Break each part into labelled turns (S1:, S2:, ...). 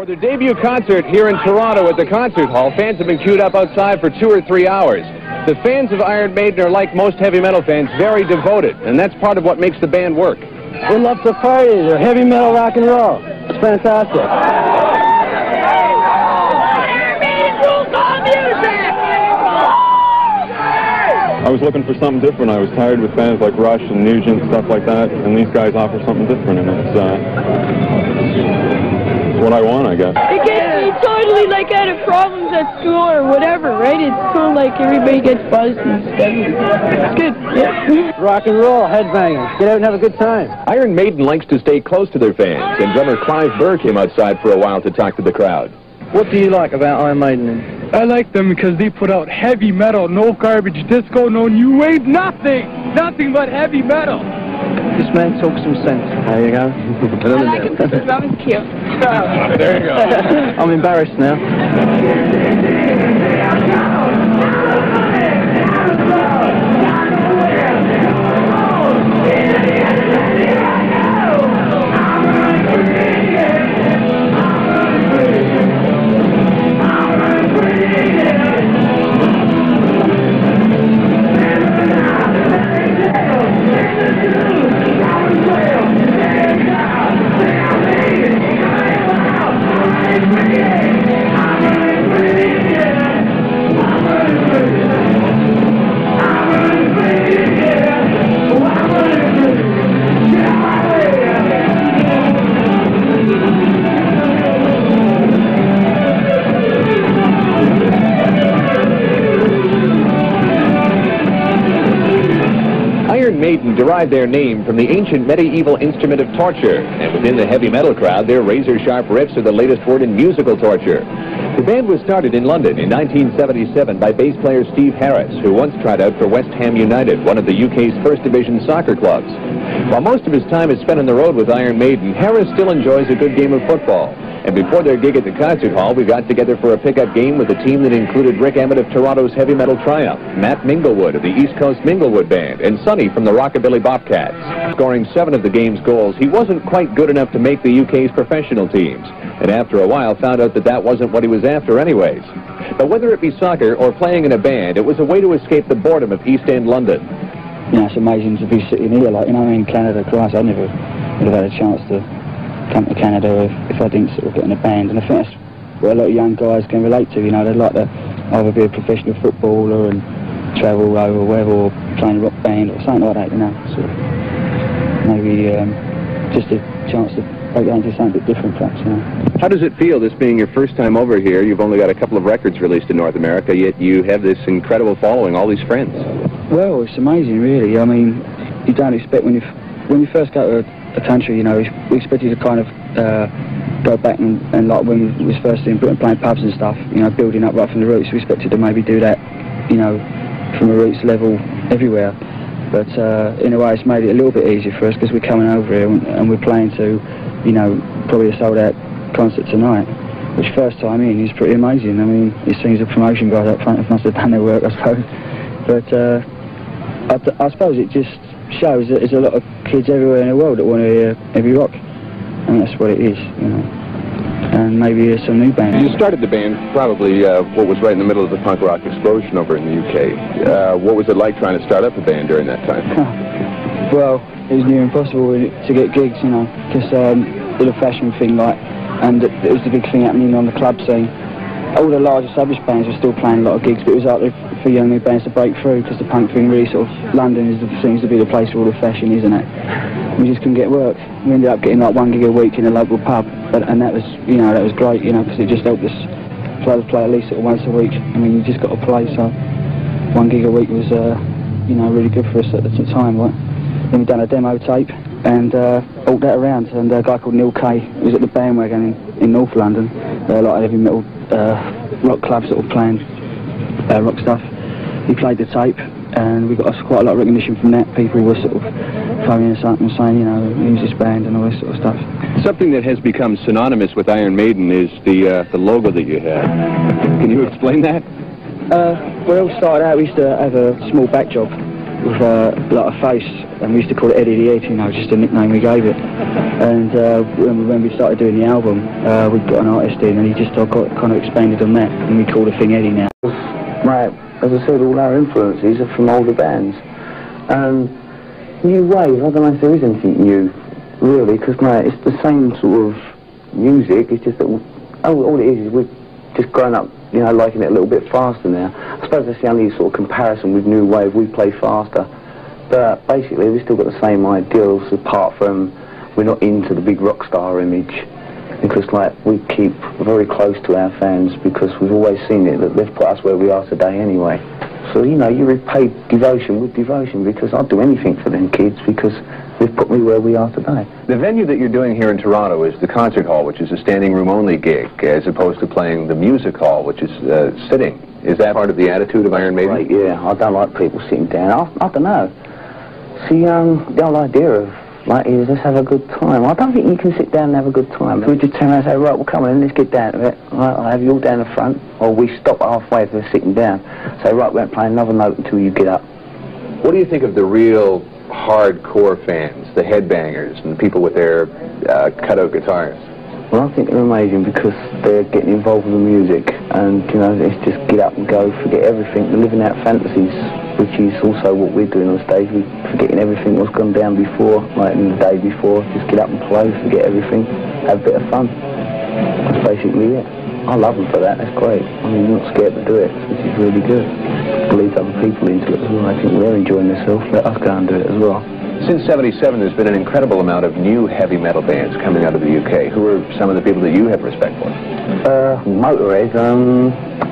S1: For their debut concert here in Toronto at the concert hall, fans have been queued up outside for 2 or 3 hours. The fans of Iron Maiden are, like most heavy metal fans, very devoted, and that's part of what makes the band work.
S2: We love to party. They're heavy metal rock and roll. It's fantastic.
S3: I was looking for something different. I was tired with bands like Rush and Nugent, stuff like that, and these guys offer something different, and it's what I want, I guess.
S4: It gets me totally like out of problems at school or whatever, right? It's cool, like everybody gets buzzed and stuff. It's good, yeah.
S2: Rock and roll, headbangers. Get out and have a good time.
S1: Iron Maiden likes to stay close to their fans, and drummer Clive Burr came outside for a while to talk to the crowd.
S2: What do you like about Iron Maiden?
S5: I like them because they put out heavy metal, no garbage disco, no new wave, nothing! Nothing but heavy metal!
S2: This man talks some sense. There you go.
S4: I like him because his drum is cute.
S1: There you go.
S2: I'm embarrassed now.
S1: Iron Maiden derived their name from the ancient medieval instrument of torture, and within the heavy metal crowd, their razor-sharp riffs are the latest word in musical torture. The band was started in London in 1977 by bass player Steve Harris, who once tried out for West Ham United, one of the UK's first division soccer clubs. While most of his time is spent on the road with Iron Maiden, Harris still enjoys a good game of football. And before their gig at the concert hall, we got together for a pickup game with a team that included Rick Emmett of Toronto's Heavy Metal Triumph, Matt Minglewood of the East Coast Minglewood Band, and Sonny from the Rockabilly Bobcats. Scoring 7 of the game's goals, he wasn't quite good enough to make the UK's professional teams, and after a while found out that that wasn't what he was after anyways. But whether it be soccer or playing in a band, it was a way to escape the boredom of East End London.
S6: You know, it's amazing to be sitting here, like, you know, in Canada. Christ, I never would have had a chance to come to Canada if I didn't sort of get in a band, and I think that's what a lot of young guys can relate to. You know, they'd like to either be a professional footballer and travel over wherever, or playing a rock band or something like that, you know. So maybe just a chance to break out into something a bit different, perhaps, you know.
S1: How does it feel, this being your first time over here? You've only got a couple of records released in North America, yet you have this incredible following, all these friends.
S6: Well, it's amazing, really. I mean, you don't expect when you first go to a country, you know, we expect you to kind of go back and like when we was first in Britain playing pubs and stuff, you know, building up right from the roots. We expected to maybe do that, you know, from a roots level everywhere. But in a way, it's made it a little bit easier for us because we're coming over here and we're playing to, you know, probably a sold-out concert tonight. Which first time in is pretty amazing. I mean, it seems the promotion guys up front must have done their work, I suppose. But I suppose it just shows that there's a lot of kids everywhere in the world that want to hear heavy rock, and that's what it is, you know. And maybe there's some new bands.
S1: You started the band probably what was right in the middle of the punk rock explosion over in the UK. What was it like trying to start up a band during that time?
S6: Well, it was near impossible to get gigs, you know, because the fashion thing, like, and it was the big thing happening on the club scene. All the large established bands were still playing a lot of gigs, but it was out there for young new bands to break through, because the punk thing really sort of, London seems to be the place for all the fashion, isn't it? We just couldn't get work. We ended up getting like 1 gig a week in a local pub, and that was, you know, that was great, you know, because it just helped us play at least sort of once a week. I mean, you just got to play, so 1 gig a week was, you know, really good for us at the time, right? Then we done a demo tape and all that around, and a guy called Neil Kay, who was at the Bandwagon in North London, like heavy metal rock club sort of playing rock stuff. He played the tape, and we got quite a lot of recognition from that. People were sort of phoning us up and saying, you know, who's this band and all this sort of stuff.
S1: Something that has become synonymous with Iron Maiden is the logo that you have. Can you explain that?
S6: We all started out, we used to have a small back job with like a face, and we used to call it Eddie the Head, you know, just a nickname we gave it. And when we started doing the album, we got an artist in, and he just got kind of expanded on that, and we call the thing Eddie now.
S7: Right, as I said, all our influences are from older bands. And new wave, I don't know if there is anything new, really, because it's the same sort of music. It's just that all it is we've just grown up, you know, liking it a little bit faster now. I suppose that's the only sort of comparison with new wave. We play faster, but basically we've still got the same ideals, apart from we're not into the big rock star image, because like we keep very close to our fans, because we've always seen it that they've put us where we are today anyway. So, you know, you repay devotion with devotion, because I'd do anything for them kids, because they've put me where we are today.
S1: The venue that you're doing here in Toronto is the concert hall, which is a standing room only gig, as opposed to playing the music hall, which is sitting. Is that part of the attitude of Iron Maiden?
S7: Right, yeah, I don't like people sitting down. I don't know. See, the whole idea of, like, is let's have a good time. I don't think you can sit down and have a good time. We just turn around and say, right, well, come on, let's get down to it. Right, I'll have you all down the front, or we stop halfway if they're sitting down. Say, right, we won't play another note until you get up.
S1: What do you think of the real hardcore fans, the headbangers, and the people with their cutout guitars?
S7: Well, I think they're amazing, because they're getting involved with the music, and, you know, it's just get up and go, forget everything, they're living out fantasies, which is also what we're doing on stage. We're forgetting everything that's gone down before, like in the day before, just get up and play, forget everything, have a bit of fun. That's basically it. I love them for that, that's great. I mean, you're not scared to do it, which is really good. Leads other people into it as well. I think they're enjoying themselves, let us go and do it as well.
S1: Since '77, there's been an incredible amount of new heavy metal bands coming out of the UK. Who are some of the people that you have respect for?
S7: Motorhead,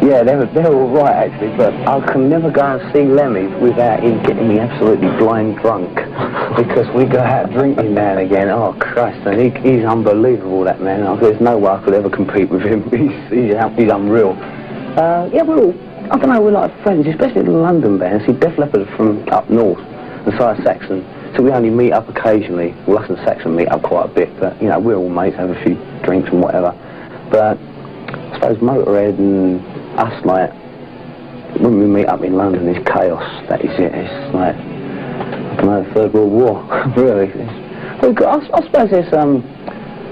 S7: yeah, they're all right actually, but I can never go and see Lemmy without him getting me absolutely blind drunk, because we go out drinking now and again. Oh Christ, and he's unbelievable, that man. There's no way I could ever compete with him. He's unreal. Yeah, we're all, I don't know, we're like friends, especially the London bands. See, Def Leppard are from up north, and so are Saxon. So we only meet up occasionally. Well, us and Saxon meet up quite a bit, but, you know, we're all mates, have a few drinks and whatever. But I suppose Motorhead and us, like, when we meet up in London, it's chaos. That is it. It's like, I don't know, Third World War, really. I suppose there's,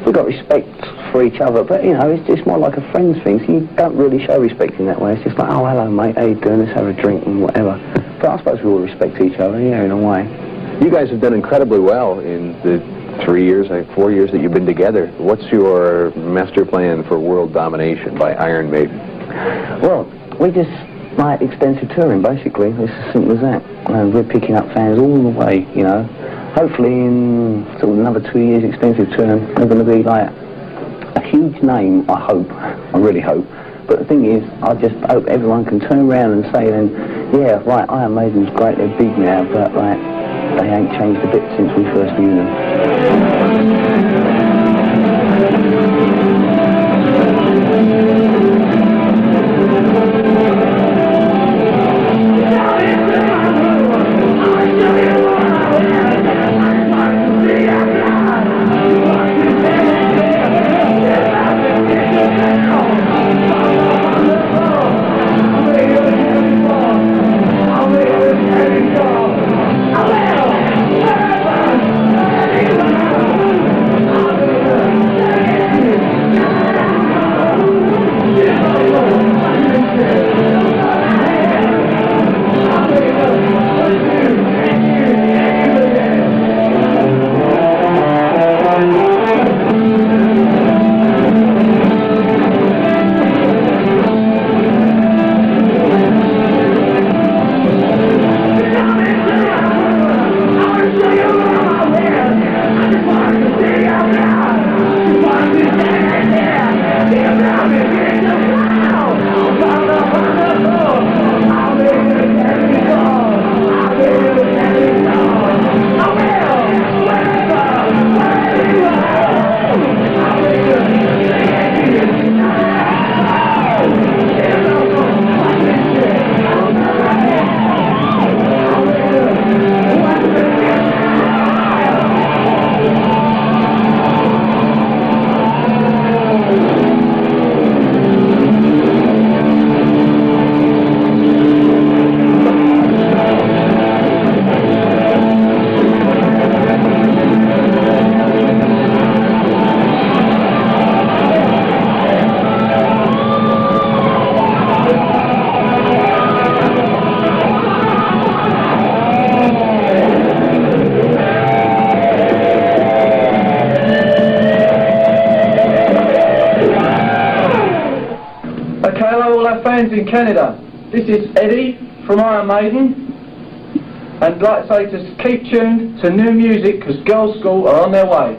S7: we've got respect for each other, but, you know, it's just more like a friends thing. So you don't really show respect in that way. It's just like, oh, hello, mate, how you doing? Let's have a drink and whatever. But I suppose we all respect each other, yeah, in a way.
S1: You guys have done incredibly well in the 4 years that you've been together. What's your master plan for world domination by Iron Maiden?
S7: Well, we just like extensive touring, basically. It's as simple as that. And we're picking up fans all the way, you know. Hopefully in sort of another 2 years extensive touring, we're going to be like a huge name, I hope. I really hope. But the thing is, I just hope everyone can turn around and say then, yeah, right, Iron Maiden's great, they're big now, but like, they ain't changed a bit since we first knew them.
S2: fans in Canada. This is Eddie from Iron Maiden. And I'd like to say to keep tuned to new music because Girls' School are on their way.